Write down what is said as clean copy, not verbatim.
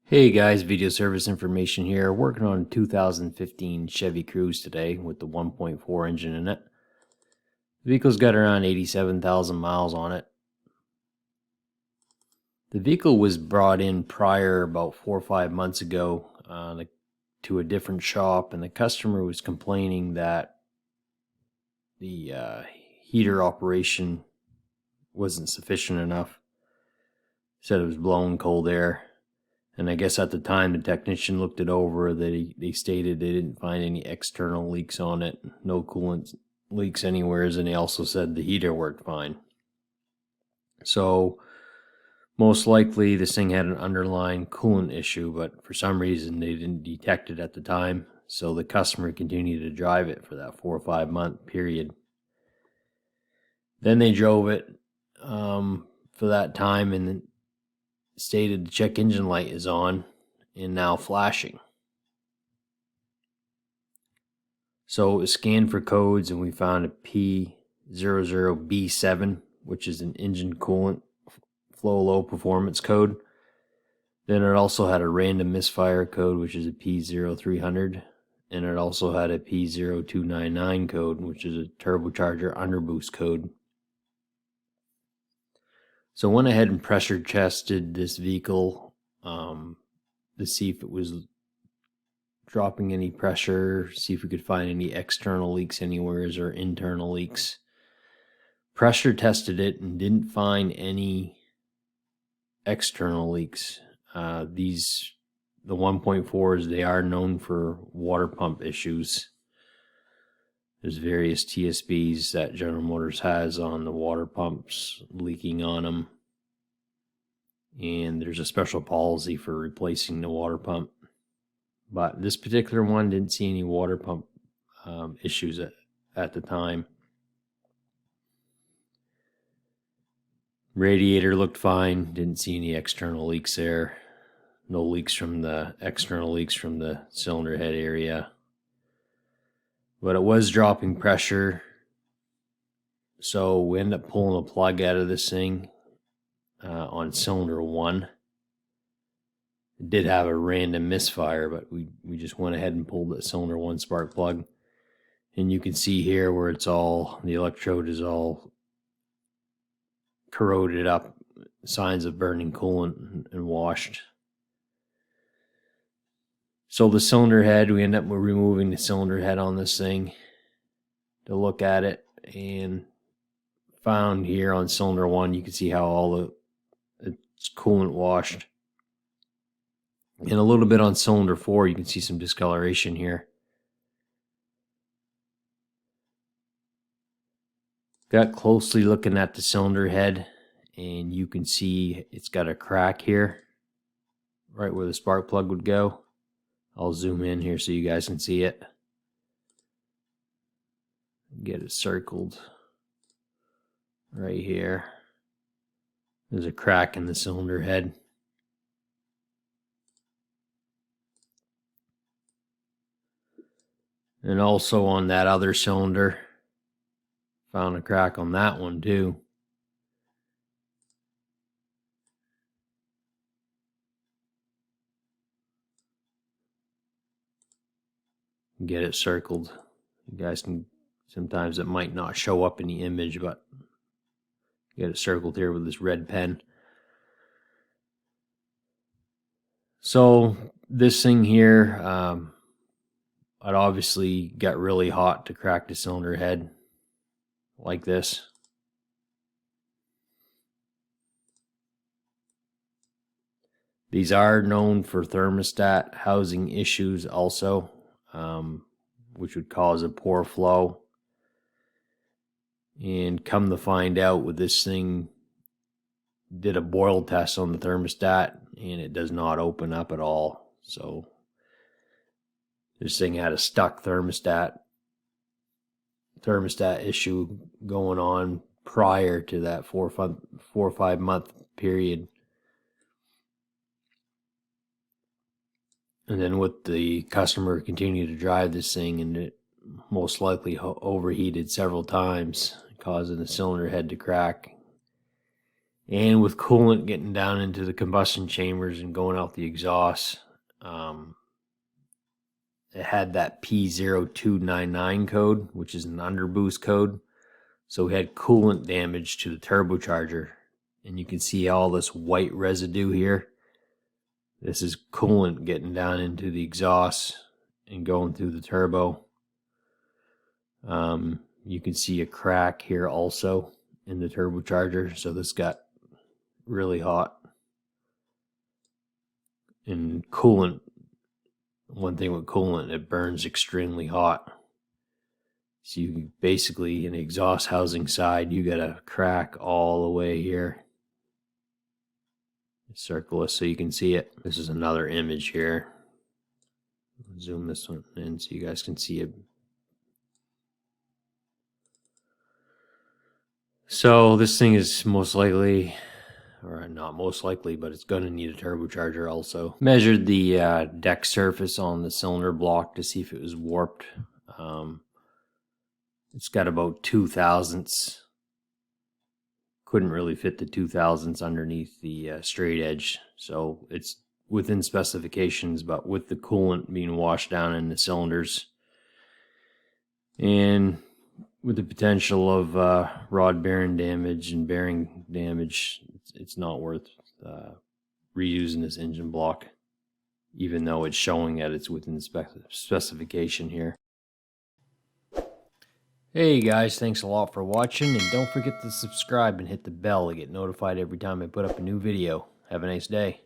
Hey guys, video service information here. Working on a 2015 Chevy Cruze today with the 1.4 engine in it. The vehicle's got around 87,000 miles on it. The vehicle was brought in prior about 4 or 5 months ago to a different shop, and the customer was complaining that the heater operation wasn't sufficient enough. Said it was blowing cold air. And I guess at the time the technician looked it over, they stated they didn't find any external leaks on it, no coolant leaks anywhere, and they also said the heater worked fine. So most likely this thing had an underlying coolant issue, but for some reason they didn't detect it at the time, so the customer continued to drive it for that 4 or 5 month period. Then they drove it for that time and stated the check engine light is on and now flashing. So it was scanned for codes and we found a P00B7, which is an engine coolant flow low performance code. Then it also had a random misfire code, which is a P0300, and it also had a P0299 code, which is a turbocharger underboost code. So went ahead and pressure tested this vehicle to see if it was dropping any pressure, see if we could find any external leaks anywhere or internal leaks. Pressure tested it and didn't find any external leaks. The 1.4s, they are known for water pump issues. There's various TSBs that General Motors has on the water pumps leaking on them. And there's a special policy for replacing the water pump. But this particular one didn't see any water pump issues at the time. Radiator looked fine, didn't see any external leaks there. No leaks from the external leaks from the cylinder head area. But it was dropping pressure, so we ended up pulling a plug out of this thing on cylinder 1. It did have a random misfire, but we just went ahead and pulled the cylinder 1 spark plug. And you can see here where the electrode is all corroded up, signs of burning coolant and washed. So the cylinder head, we end up removing the cylinder head on this thing to look at it, and found here on cylinder 1, you can see how all it's coolant washed. And a little bit on cylinder 4, you can see some discoloration here. Got closely looking at the cylinder head, and you can see it's got a crack here, right where the spark plug would go. I'll zoom in here so you guys can see it. Get it circled right here. There's a crack in the cylinder head. And also on that other cylinder, found a crack on that one too. Get it circled. You guys can, sometimes it might not show up in the image, but get it circled here with this red pen. So this thing here, it obviously got really hot to crack the cylinder head like this. These are known for thermostat housing issues also, which would cause a poor flow. And come to find out, with this thing, did a boil test on the thermostat and it does not open up at all. So this thing had a stuck thermostat issue going on prior to that 4 or 5 month period. And then with the customer continued to drive this thing, and it most likely overheated several times, causing the cylinder head to crack. And with coolant getting down into the combustion chambers and going out the exhaust, it had that P0299 code, which is an underboost code. So we had coolant damage to the turbocharger. And you can see all this white residue here. This is coolant getting down into the exhaust and going through the turbo. You can see a crack here also in the turbocharger. So this got really hot. And coolant, one thing with coolant, it burns extremely hot. So you basically, in the exhaust housing side, you got a crack all the way here. Circle it so you can see it. This is another image here. Zoom this one in so you guys can see it. So this thing is most likely, or not most likely, but it's going to need a turbocharger also. Measured the deck surface on the cylinder block to see if it was warped. It's got about 0.02. Couldn't really fit the 0.02 underneath the straight edge, so it's within specifications, but with the coolant being washed down in the cylinders and with the potential of rod bearing damage and bearing damage, it's not worth reusing this engine block, even though it's showing that it's within the specification here. Hey guys, thanks a lot for watching, and don't forget to subscribe and hit the bell to get notified every time I put up a new video. Have a nice day.